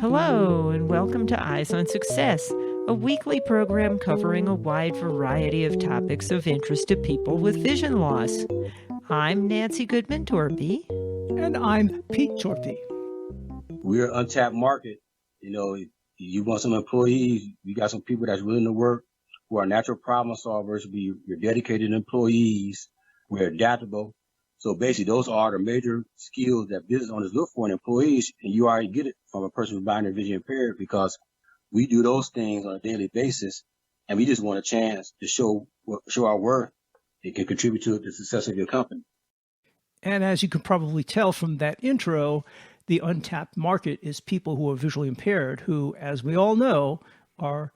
Hello, and welcome to Eyes on Success, a weekly program covering a wide variety of topics of interest to people with vision loss. I'm Nancy Goodman Torpey. And I'm Pete Torpey. We're an untapped market. You want some employees, you got some people that's willing to work, who are natural problem solvers, you're dedicated employees, we're adaptable. So basically, those are the major skills that business owners look for in employees, and you already get it from a person who's blind or vision impaired because we do those things on a daily basis, and we just want a chance to show our worth. It can contribute to the success of your company. And as you can probably tell from that intro, the untapped market is people who are visually impaired, who, as we all know, are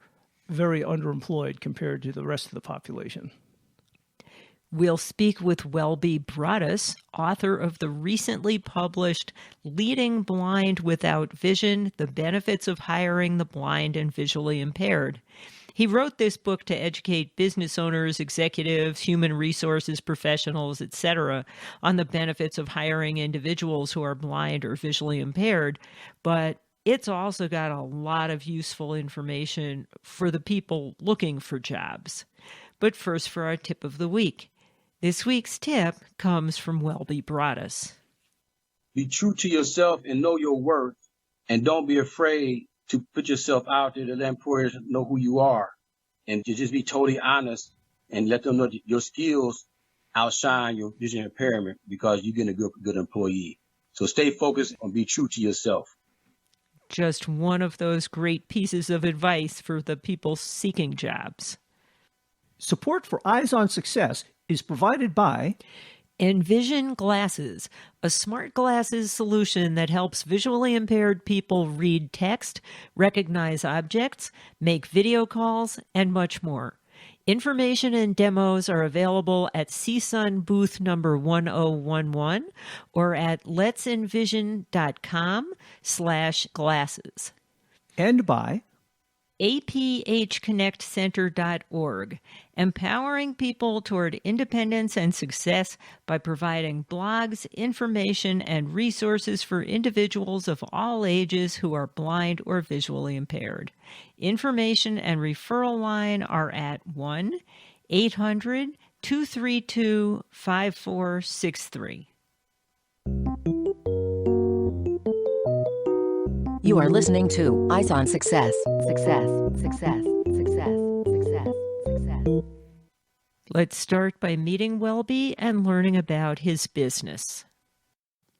very underemployed compared to the rest of the population. We'll speak with Welby Broaddus, author of the recently published Leading Blind Without Vision, The Benefits of Hiring the Blind and Visually Impaired. He wrote this book to educate business owners, executives, human resources professionals, etc., on the benefits of hiring individuals who are blind or visually impaired, but it's also got a lot of useful information for the people looking for jobs. But first, for our tip of the week. This week's tip comes from Welby Broaddus. Be true to yourself and know your worth, and don't be afraid to put yourself out there to let employers know who you are, and to just be totally honest and let them know that your skills outshine your vision impairment because you're getting a good employee. So stay focused and be true to yourself. Just one of those great pieces of advice for the people seeking jobs. Support for Eyes on Success is provided by Envision Glasses, a smart glasses solution that helps visually impaired people read text, recognize objects, make video calls, and much more. Information and demos are available at CSUN booth number 1011 or at letsenvision.com/glasses. And by aphconnectcenter.org, empowering people toward independence and success by providing blogs, information, and resources for individuals of all ages who are blind or visually impaired. Information and referral line are at 1-800-232-5463. You are listening to Eyes on Success. Success, success, success, success, success. Let's start by meeting Welby and learning about his business.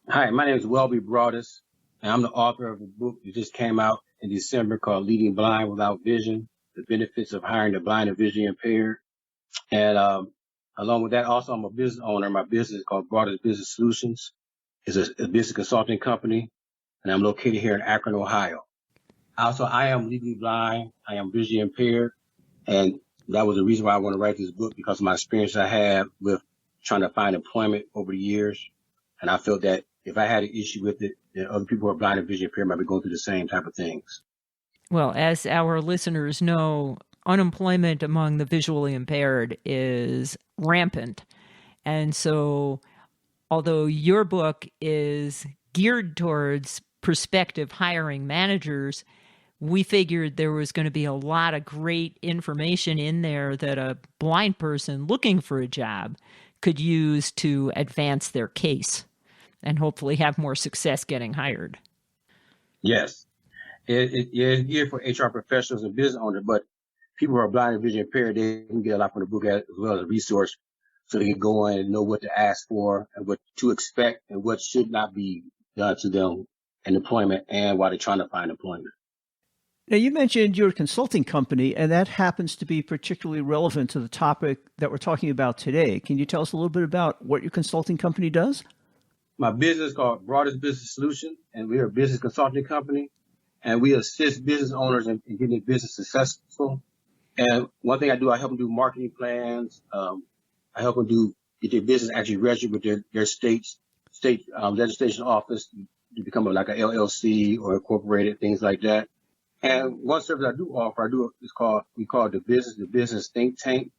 Hi, my name is Welby Broaddus, and I'm the author of a book that just came out in December called Leading Blind Without Vision, The Benefits of Hiring the Blind and Visually Impaired. And along with that, also, I'm a business owner. My business is called Broaddus Business Solutions. It's a business consulting company, and I'm located here in Akron, Ohio. Also, I am legally blind. I am visually impaired, and that was the reason why I want to write this book, because of my experience I have with trying to find employment over the years. And I felt that if I had an issue with it, then other people who are blind and visually impaired might be going through the same type of things. Well, as our listeners know, unemployment among the visually impaired is rampant. And so, although your book is geared towards prospective hiring managers, we figured there was going to be a lot of great information in there that a blind person looking for a job could use to advance their case and hopefully have more success getting hired. Yes. It's geared for HR professionals and business owners, but people who are blind and visually impaired, they can get a lot from the book as well as a resource, so they can go in and know what to ask for and what to expect and what should not be done to them in employment and while they're trying to find employment. Now, you mentioned your consulting company, and that happens to be particularly relevant to the topic that we're talking about today. Can you tell us a little bit about what your consulting company does? My business is called Broaddus Business Solutions, and we're a business consulting company, and we assist business owners in getting their business successful. And one thing I do, I help them do marketing plans. I help them get their business actually registered with their state legislation office to become like an LLC or incorporated, things like that. And one service I do offer, we call it the business think tank,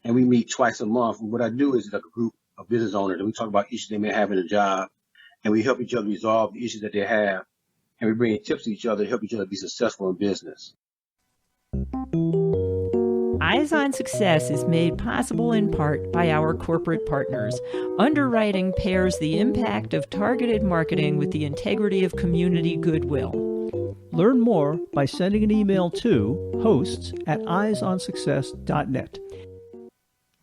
and we meet twice a month. And what I do is like a group of business owners, and we talk about issues they may have in a job, and we help each other resolve the issues that they have, and we bring tips to each other to help each other be successful in business. Eyes on Success is made possible in part by our corporate partners. Underwriting pairs the impact of targeted marketing with the integrity of community goodwill. Learn more by sending an email to hosts@eyesonsuccess.net.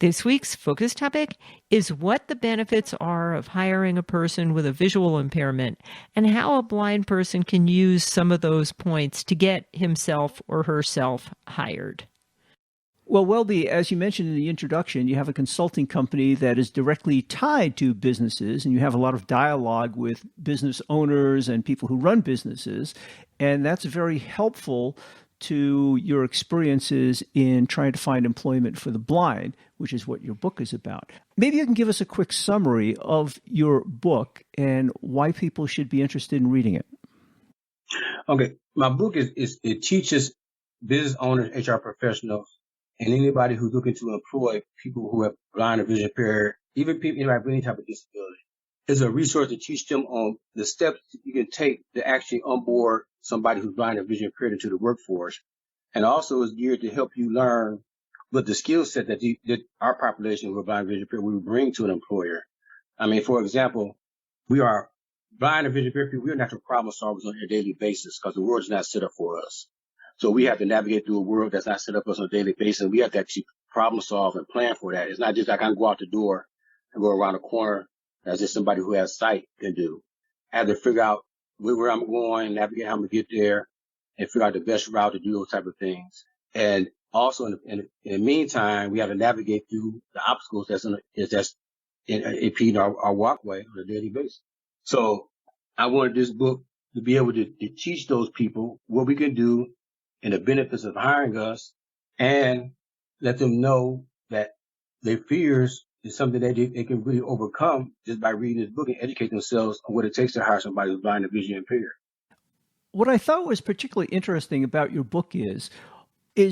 This week's focus topic is what the benefits are of hiring a person with a visual impairment and how a blind person can use some of those points to get himself or herself hired. Well, Welby, as you mentioned in the introduction, you have a consulting company that is directly tied to businesses, and you have a lot of dialogue with business owners and people who run businesses, and that's very helpful to your experiences in trying to find employment for the blind, which is what your book is about. Maybe you can give us a quick summary of your book and why people should be interested in reading it. Okay, my book it teaches business owners, HR professionals, and anybody who's looking to employ people who have blind or vision impaired, even people anybody with any type of disability. It's a resource to teach them on the steps you can take to actually onboard somebody who's blind or vision impaired into the workforce. And also is geared to help you learn what the skill set that our population with blind or vision impaired will bring to an employer. I mean, for example, we are blind or vision impaired people. We're natural problem solvers on a daily basis because the world is not set up for us. So we have to navigate through a world that's not set up for us on a daily basis. We have to actually problem solve and plan for that. It's not just like I can go out the door and go around the corner as just somebody who has sight can do. I have to figure out where I'm going, navigate how I'm going to get there, and figure out the best route to do those type of things. And also in the meantime, we have to navigate through the obstacles that's impeding our walkway on a daily basis. So I wanted this book to be able to teach those people what we can do and the benefits of hiring us, and let them know that their fears is something that they can really overcome just by reading this book and educate themselves on what it takes to hire somebody who's blind or vision impaired. What I thought was particularly interesting about your book is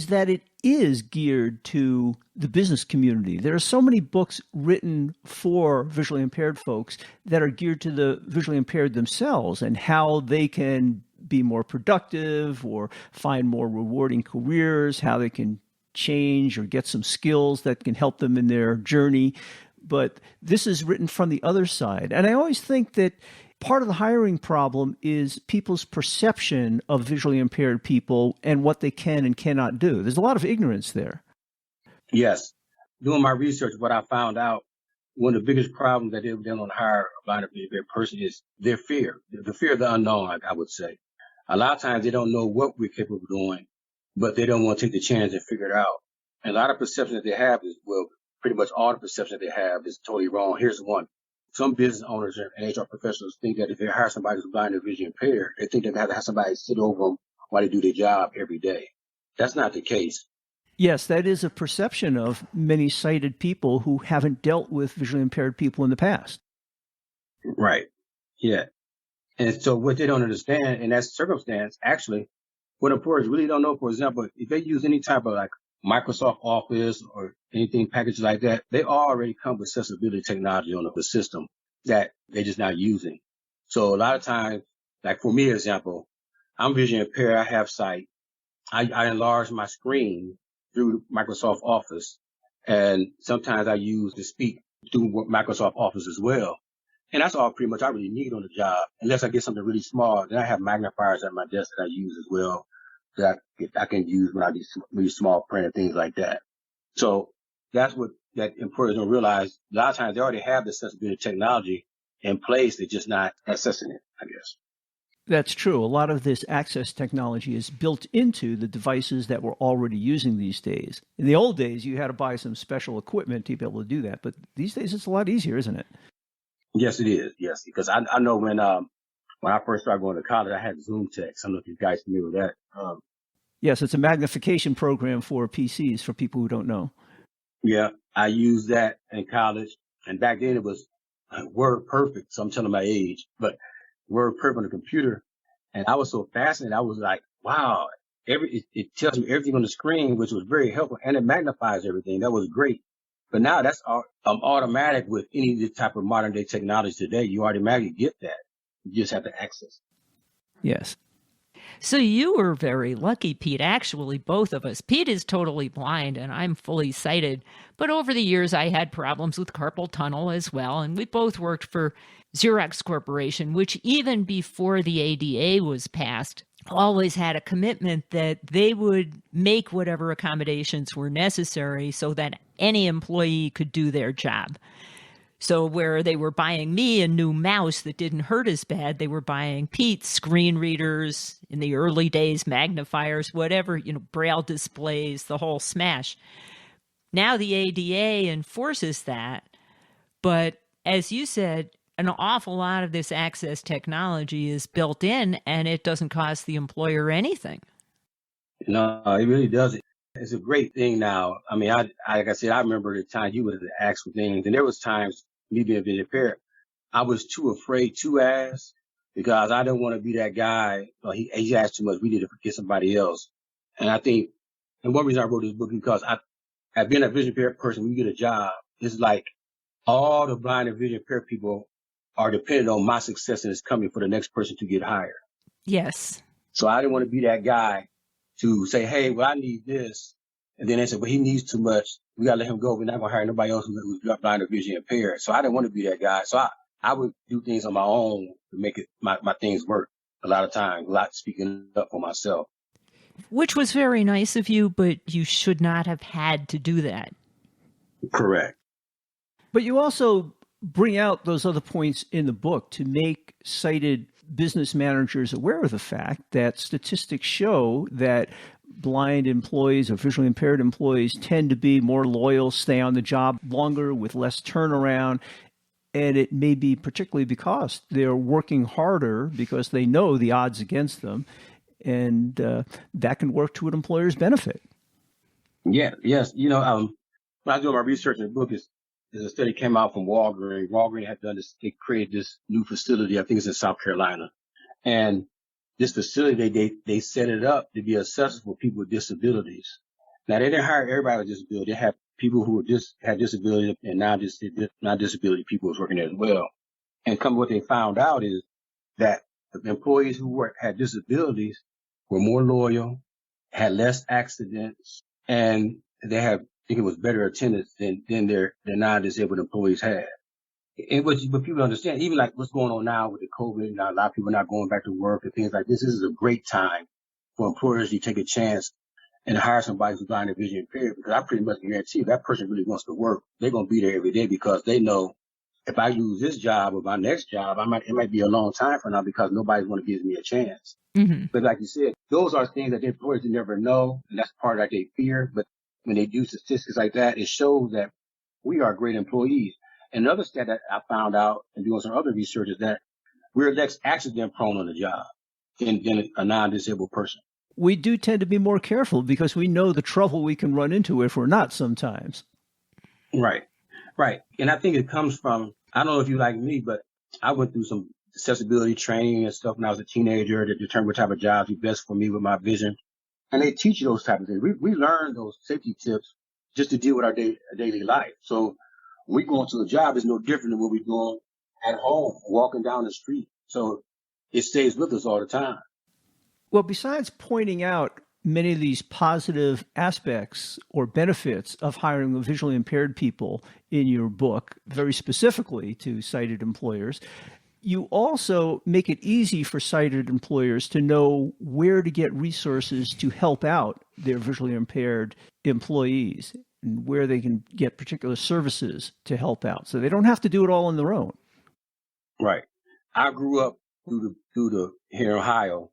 that it is geared to the business community. There are so many books written for visually impaired folks that are geared to the visually impaired themselves and how they can be more productive or find more rewarding careers, how they can change or get some skills that can help them in their journey. But this is written from the other side. And I always think that part of the hiring problem is people's perception of visually impaired people and what they can and cannot do. There's a lot of ignorance there. Yes. Doing my research, what I found out, one of the biggest problems that they don't want to hire a blind or vision impaired person is their fear, the fear of the unknown, I would say. A lot of times they don't know what we're capable of doing, but they don't want to take the chance and figure it out. And a lot of perception that they have is, well, pretty much all the perception that they have is totally wrong. Here's one. Some business owners and HR professionals think that if they hire somebody who's blind or vision impaired, they think they have to have somebody sit over them while they do their job every day. That's not the case. Yes, that is a perception of many sighted people who haven't dealt with visually impaired people in the past. Right. Yeah. And so what they don't understand in that circumstance, actually, what employers really don't know, for example, if they use any type of like Microsoft Office or anything packages like that, they already come with accessibility technology on the system that they're just not using. So a lot of times, like for me, example, I'm vision impaired, I have sight. I enlarge my screen through Microsoft Office, and sometimes I use to speak through Microsoft Office as well. And that's all pretty much I really need on the job. Unless I get something really small, then I have magnifiers at my desk that I use as well that I can use when I do really small print and things like that. So that's what that employers don't realize. A lot of times they already have the accessibility technology in place. They're just not accessing it, I guess. That's true. A lot of this access technology is built into the devices that we're already using these days. In the old days, you had to buy some special equipment to be able to do that. But these days, it's a lot easier, isn't it? Yes, it is. Yes, because I know when I first started going to college, I had Zoom Text. I don't know if you guys familiar with that. Yes, it's a magnification program for PCs for people who don't know. Yeah, I used that in college, and back then it was Word Perfect. So I'm telling my age, but Word Perfect on the computer, and I was so fascinated. I was like, wow, it tells me everything on the screen, which was very helpful, and it magnifies everything. That was great. But now that's automatic with any type of modern day technology today. You automatically get that. You just have to access. Yes. So you were very lucky, Pete. Actually, both of us. Pete is totally blind and I'm fully sighted. But over the years, I had problems with carpal tunnel as well. And we both worked for Xerox Corporation, which even before the ADA was passed, always had a commitment that they would make whatever accommodations were necessary so that any employee could do their job. So where they were buying me a new mouse that didn't hurt as bad, they were buying Pete screen readers, in the early days, magnifiers, whatever, braille displays, the whole smash. Now the ADA enforces that. But as you said, an awful lot of this access technology is built in and it doesn't cost the employer anything. No, it really doesn't. It's a great thing now. I mean, like I said, I remember the time you would ask for things, and there was times, me being vision impaired, I was too afraid to ask because I didn't want to be that guy. He asked too much. We need to get somebody else. And I think, and one reason I wrote this book because I've been a vision impaired person. When you get a job, it's like all the blind and vision impaired people are dependent on my success and it's coming for the next person to get hired. Yes. So I didn't want to be that guy to say, hey, well, I need this. And then they said, well, he needs too much. We got to let him go. We're not going to hire nobody else who's blind or vision impaired. So I didn't want to be that guy. So I would do things on my own to make it my things work a lot of times, a lot speaking up for myself. Which was very nice of you, but you should not have had to do that. Correct. But you also bring out those other points in the book to make sighted business managers aware of the fact that statistics show that blind employees or visually impaired employees tend to be more loyal, stay on the job longer with less turnaround. And it may be particularly because they're working harder because they know the odds against them. And that can work to an employer's benefit. Yeah. Yes. When I do my research in the book, there's a study came out from Walgreens. Walgreens had done this. They created this new facility. I think it's in South Carolina. And this facility, they set it up to be accessible for people with disabilities. Now, they didn't hire everybody with disability. They had people who had disabilities and non-disability people was working there as well. And what they found out is that the employees who had disabilities were more loyal, had less accidents, and they had, I think it was better attendance than their non-disabled employees had. And what people understand, even like what's going on now with the COVID, now a lot of people are not going back to work and things like this. This is a great time for employers to take a chance and hire somebody who's blind and vision impaired, because I pretty much guarantee if that person really wants to work, they're going to be there every day because they know if I lose this job or my next job, it might be a long time from now because nobody's going to give me a chance. Mm-hmm. But like you said, those are things that the employers never know, and that's part of their fear. But when they do statistics like that, it shows that we are great employees. And another stat that I found out and doing some other research is that we're less accident prone on the job than a non-disabled person. We do tend to be more careful because we know the trouble we can run into if we're not sometimes. Right. And I think it comes from, I don't know if you like me, but I went through some accessibility training and stuff when I was a teenager to determine what type of jobs would be best for me with my vision. And they teach you those type of things. We learn those safety tips just to deal with our daily life. So we going to a job is no different than what we're doing at home, walking down the street. So it stays with us all the time. Well, besides pointing out many of these positive aspects or benefits of hiring visually impaired people in your book, very specifically to sighted employers, you also make it easy for sighted employers to know where to get resources to help out their visually impaired employees and where they can get particular services to help out. So they don't have to do it all on their own. Right. I grew up here in Ohio.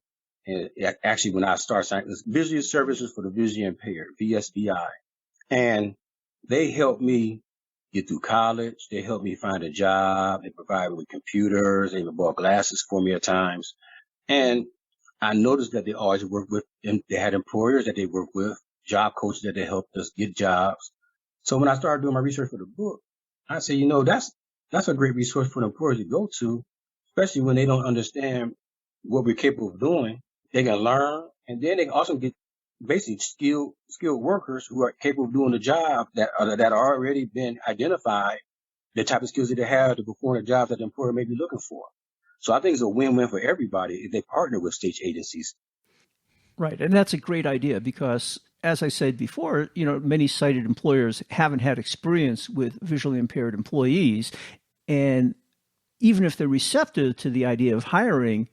And actually, when I started signing, it was Visual Services for the Visually Impaired, VSVI. And they helped me get through college. They helped me find a job. They provided me with computers. They even bought glasses for me at times. And I noticed that they always worked with, and they had employers that they worked with, job coaches that they helped us get jobs. So when I started doing my research for the book, I said, that's a great resource for the employers to go to, especially when they don't understand what we're capable of doing. They can learn, and then they can also get basically skilled workers who are capable of doing the job that are already been identified, the type of skills that they have to perform the jobs that the employer may be looking for. So I think it's a win-win for everybody if they partner with state agencies. Right. And that's a great idea because, as I said before, many sighted employers haven't had experience with visually impaired employees. And even if they're receptive to the idea of hiring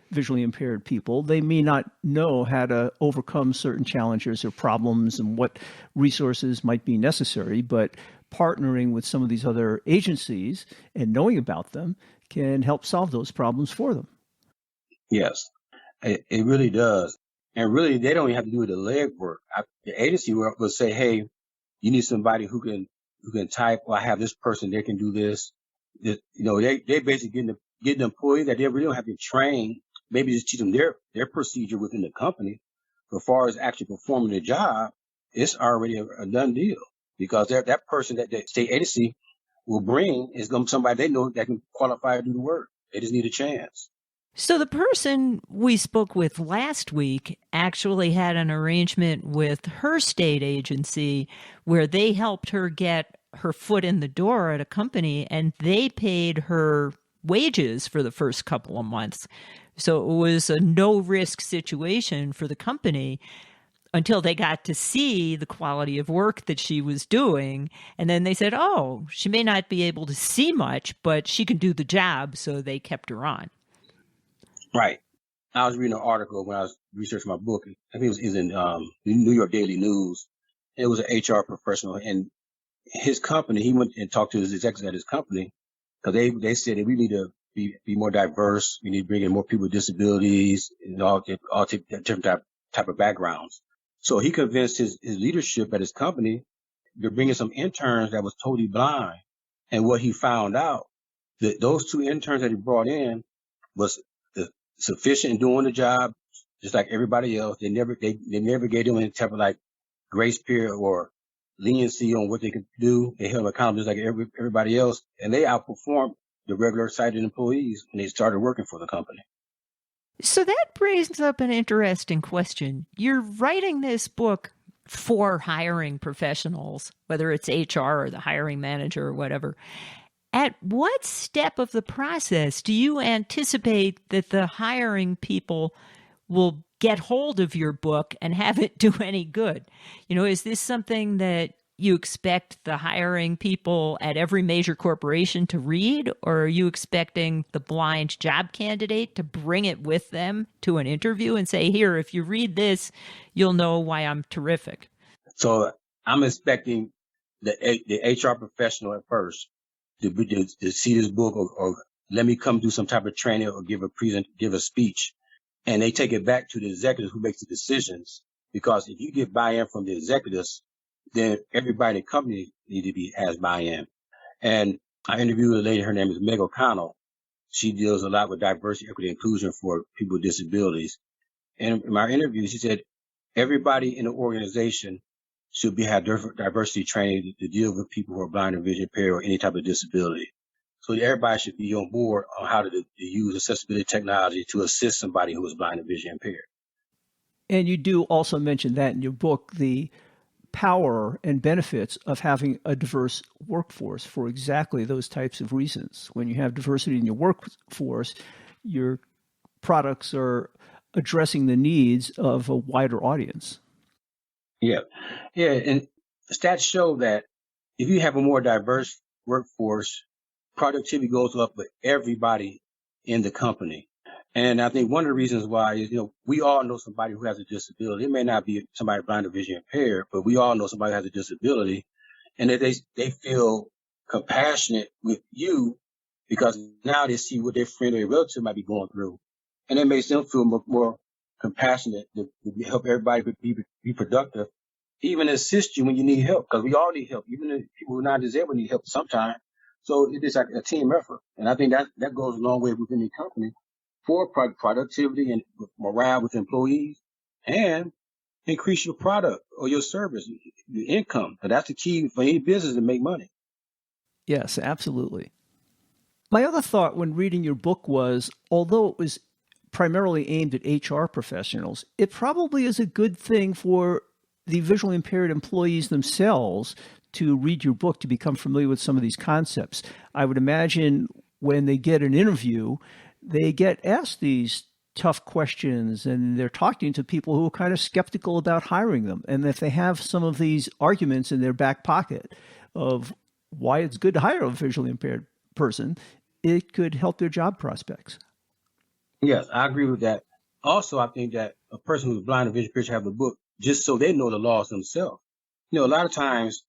visually impaired people, they may not know how to overcome certain challenges or problems and what resources might be necessary. But partnering with some of these other agencies and knowing about them can help solve those problems for them. Yes, it really does. And really, they don't even have to do the legwork. The agency will say, hey, you need somebody who can type, or I have this person, they can do this. They basically getting the employee that they really don't have to train, maybe just teach them their procedure within the company. But as far as actually performing the job, it's already a done deal because that person that the state agency will bring is going to be somebody they know that can qualify to do the work. They just need a chance. So the person we spoke with last week actually had an arrangement with her state agency where they helped her get her foot in the door at a company, and they paid her wages for the first couple of months. So it was a no-risk situation for the company until they got to see the quality of work that she was doing. And then they said, oh, she may not be able to see much, but she can do the job. So they kept her on. Right. I was reading an article when I was researching my book. I think it was in the New York Daily News. It was an HR professional, and his company, he went and talked to his executives at his company because they said that we need to be more diverse. We need to bring in more people with disabilities and all different type of backgrounds. So he convinced his leadership at his company to bring in some interns that was totally blind. And what he found out, that those two interns that he brought in was sufficient in doing the job, just like everybody else. They never gave them any type of like grace period or leniency on what they could do. They held them accountable just like everybody else, and they outperformed the regular sighted employees when they started working for the company. So that brings up an interesting question. You're writing this book for hiring professionals, whether it's HR or the hiring manager or whatever. At what step of the process do you anticipate that the hiring people will get hold of your book and have it do any good? Is this something that you expect the hiring people at every major corporation to read, or are you expecting the blind job candidate to bring it with them to an interview and say, here, if you read this, you'll know why I'm terrific? So I'm expecting the HR professional at first to see this book or let me come do some type of training or give a speech. And they take it back to the executives who makes the decisions. Because if you get buy-in from the executives, then everybody in the company need to has buy-in. And I interviewed a lady, her name is Meg O'Connell. She deals a lot with diversity, equity, and inclusion for people with disabilities. And in my interview, she said, everybody in the organization should have diversity training to deal with people who are blind and vision impaired or any type of disability. So everybody should be on board on how to use accessibility technology to assist somebody who is blind and vision impaired. And you do also mention that in your book, the power and benefits of having a diverse workforce for exactly those types of reasons. When you have diversity in your workforce, your products are addressing the needs of a wider audience. Yeah. And stats show that if you have a more diverse workforce, productivity goes up with everybody in the company. And I think one of the reasons why is, we all know somebody who has a disability. It may not be somebody blind or vision impaired, but we all know somebody who has a disability, and that they feel compassionate with you because now they see what their friend or relative might be going through. And it makes them feel more compassionate to help everybody be productive, even assist you when you need help, because we all need help. Even the people who are not disabled need help sometimes. So it is like a team effort. And I think that goes a long way within the company for productivity and morale with employees, and increase your product or your service, your income. And that's the key for any business to make money. Yes, absolutely. My other thought when reading your book was, although it was primarily aimed at HR professionals, it probably is a good thing for the visually impaired employees themselves to read your book to become familiar with some of these concepts. I would imagine when they get an interview, they get asked these tough questions, and they're talking to people who are kind of skeptical about hiring them. And if they have some of these arguments in their back pocket of why it's good to hire a visually impaired person, it could help their job prospects. Yes, I agree with that. Also, I think that a person who's blind and visually impaired should have a book just so they know the laws themselves. A lot of times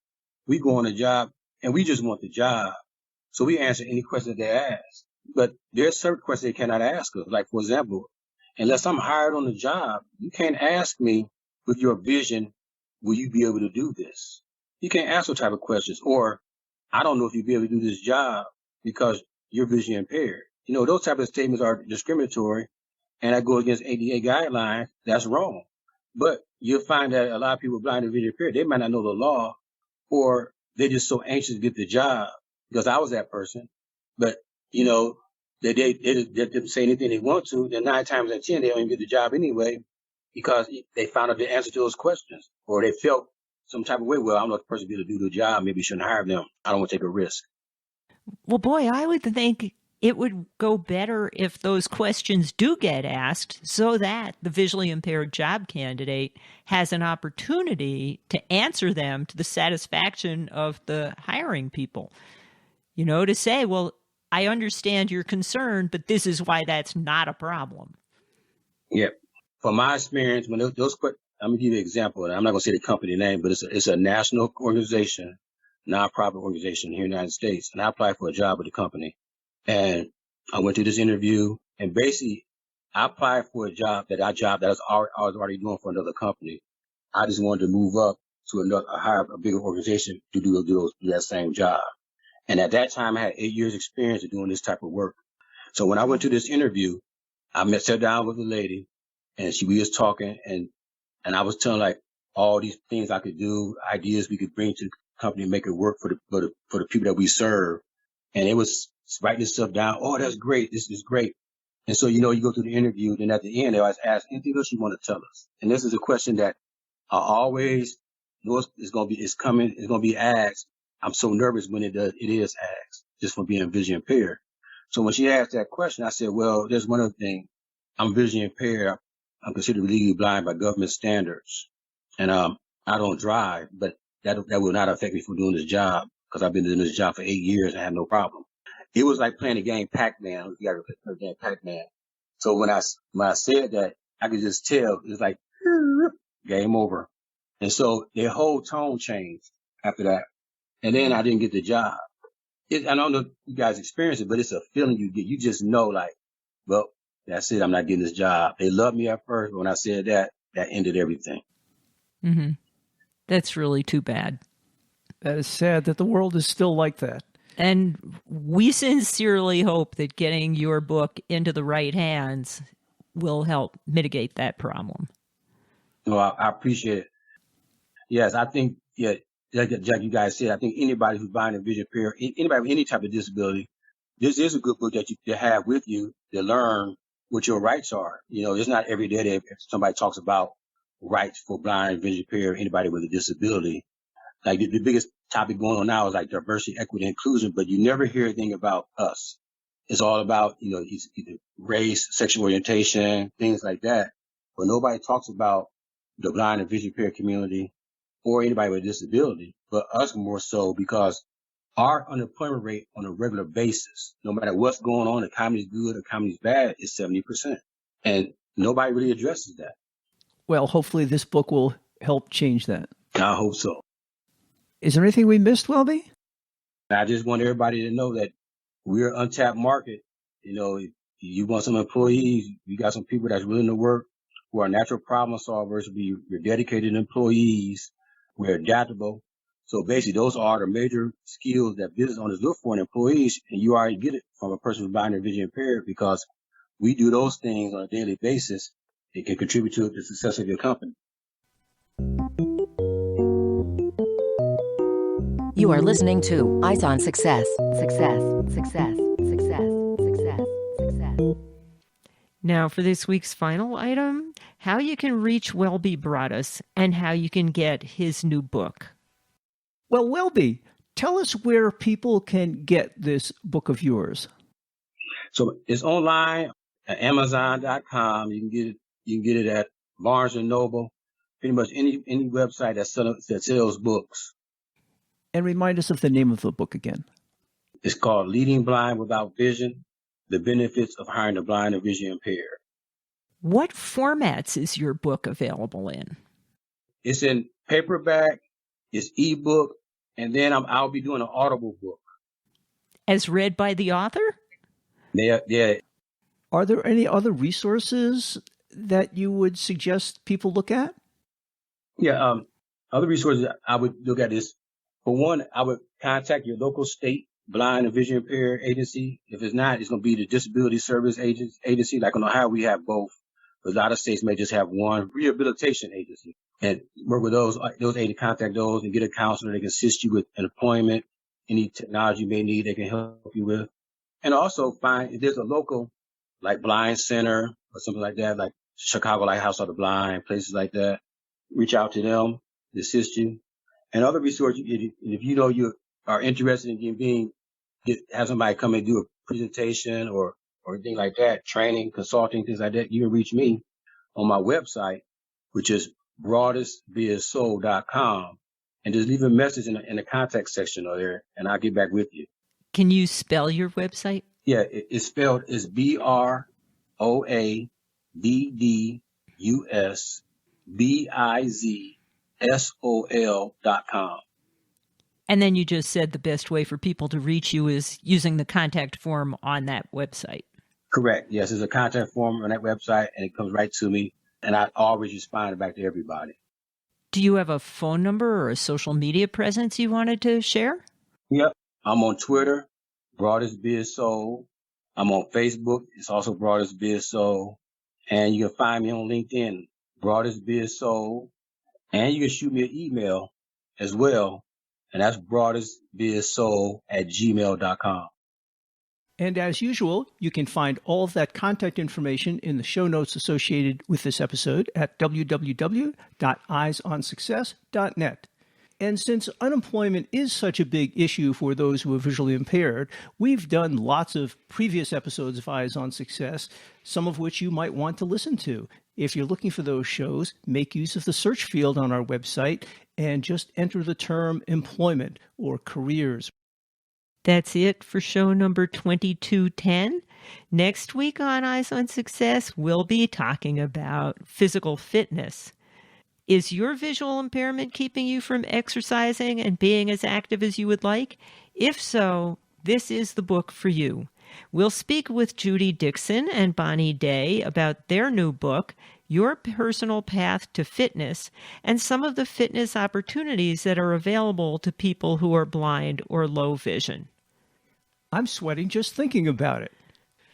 we go on a job and we just want the job. So we answer any question that they ask. But there's certain questions they cannot ask us. Like, for example, unless I'm hired on the job, you can't ask me with your vision, will you be able to do this? You can't ask those type of questions. Or, I don't know if you'll be able to do this job because you're visually impaired. Those type of statements are discriminatory, and that goes against ADA guidelines. That's wrong. But you'll find that a lot of people blind and visually impaired, they might not know the law, or they're just so anxious to get the job, because I was that person. But, they didn't say anything they want to. Then 9 times out of 10, they don't even get the job anyway, because they found out the answer to those questions, or they felt some type of way. Well, I don't know if the person be able to do the job. Maybe you shouldn't hire them. I don't want to take a risk. Well, boy, I would think it would go better if those questions do get asked so that the visually impaired job candidate has an opportunity to answer them to the satisfaction of the hiring people. To say, well, I understand your concern, but this is why that's not a problem. Yeah. From my experience, when those questions, I'm going to give you an example. I'm not going to say the company name, but it's a national organization, nonprofit organization here in the United States. And I applied for a job with the company. And I went to this interview, and basically I applied for a job that I was already doing for another company. I just wanted to move up to a bigger organization to do that same job. And at that time, I had 8 years experience of doing this type of work. So when I went to this interview, I sat down with a lady, and we was talking, and I was telling like all these things I could do, ideas we could bring to the company, make it work for the people that we serve. And it was writing this stuff down. Oh, that's great. This is great. And so, you go through the interview, then at the end, they always ask, anything else you want to tell us? And this is a question that I always know it's going to be asked. I'm so nervous when it is asked, just from being visually impaired. So when she asked that question, I said, well, there's one other thing. I'm visually impaired. I'm considered legally blind by government standards. And I don't drive, but that will not affect me from doing this job, because I've been doing this job for 8 years and I have no problem. It was like playing the game Pac-Man. You got to play the game Pac-Man. So when I said that, I could just tell it's like game over. And so their whole tone changed after that. And then I didn't get the job. I don't know if you guys experience it, but it's a feeling you get. You just know, like, well, that's it. I'm not getting this job. They loved me at first, but when I said that ended everything. Mm-hmm. That's really too bad. That is sad that the world is still like that. And we sincerely hope that getting your book into the right hands will help mitigate that problem. Well, I appreciate it. Yes, I think, like you guys said, I think anybody who's blind and visually impaired, anybody with any type of disability, this is a good book that you to have with you to learn what your rights are. It's not every day that somebody talks about rights for blind and visually impaired, anybody with a disability. Like the biggest topic going on now is like diversity, equity, inclusion, but you never hear anything about us. It's all about, either race, sexual orientation, things like that. But nobody talks about the blind and visually impaired community or anybody with a disability, but us more so, because our unemployment rate on a regular basis, no matter what's going on, the economy's good, the economy's bad, is 70%. And nobody really addresses that. Well, hopefully this book will help change that. I hope so. Is there anything we missed, Welby? I just want everybody to know that we're an untapped market. If you want some employees, you got some people that's willing to work, who are natural problem solvers. We're dedicated employees. We're adaptable. So basically, those are the major skills that business owners look for in employees, and you already get it from a person who's blind or vision impaired, because we do those things on a daily basis. It can contribute to the success of your company. You are listening to Eyes on Success. Success, success, success, success, success. Now for this week's final item, how you can reach Welby Broaddus and how you can get his new book. Well, Welby, tell us where people can get this book of yours. So it's online at Amazon.com. You can get it at Barnes and Noble, pretty much any website that sells books. And remind us of the name of the book again. It's called Leading Blind Without Vision: The Benefits of Hiring the Blind and Vision Impaired. What formats is your book available in? It's in paperback, it's ebook, and then I'll be doing an Audible book. As read by the author? Yeah. Are there any other resources that you would suggest people look at? Yeah. Other resources I would look at is, for one, I would contact your local state blind and vision impaired agency. If it's not, it's going to be the disability service agency. Like in Ohio, we have both. But a lot of states may just have one rehabilitation agency, and work with those agencies, contact those and get a counselor. They can assist you with an employment, any technology you may need, they can help you with. And also find if there's a local, like Blind Center or something like that, like Chicago Lighthouse of the Blind, places like that. Reach out to them to assist you. And other resources, if you know you are interested in have somebody come and do a presentation or anything like that, training, consulting, things like that, you can reach me on my website, which is broaddusbizsoul.com, and just leave a message in the contact section of there, and I'll get back with you. Can you spell your website? Yeah, it's spelled as BROADDUSBIZSOL.com. And then you just said the best way for people to reach you is using the contact form on that website. Correct. Yes, there's a contact form on that website, and it comes right to me, and I always respond back to everybody. Do you have a phone number or a social media presence you wanted to share? Yep. I'm on Twitter, Broaddus Biz Soul. I'm on Facebook. It's also Broaddus Biz Soul. And you can find me on LinkedIn, Broaddus Biz Soul. And you can shoot me an email as well. And that's broaddusbizsoul@gmail.com. And as usual, you can find all of that contact information in the show notes associated with this episode at www.eyesonsuccess.net. And since unemployment is such a big issue for those who are visually impaired, we've done lots of previous episodes of Eyes on Success, some of which you might want to listen to. If you're looking for those shows, make use of the search field on our website and just enter the term employment or careers. That's it for show number 2210. Next week on Eyes on Success, we'll be talking about physical fitness. Is your visual impairment keeping you from exercising and being as active as you would like? If so, this is the book for you. We'll speak with Judy Dixon and Bonnie Day about their new book, Your Personal Path to Fitness, and some of the fitness opportunities that are available to people who are blind or low vision. I'm sweating just thinking about it.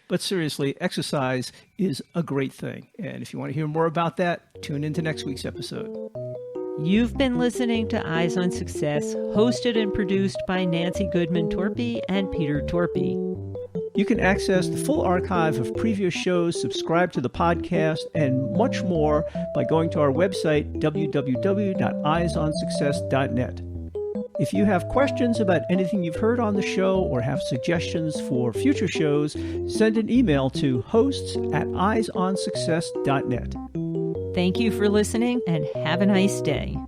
But seriously, exercise is a great thing. And if you want to hear more about that, tune into next week's episode. You've been listening to Eyes on Success, hosted and produced by Nancy Goodman Torpey and Peter Torpey. You can access the full archive of previous shows, subscribe to the podcast, and much more by going to our website, www.eyesonsuccess.net. If you have questions about anything you've heard on the show or have suggestions for future shows, send an email to hosts@eyesonsuccess.net. Thank you for listening and have a nice day.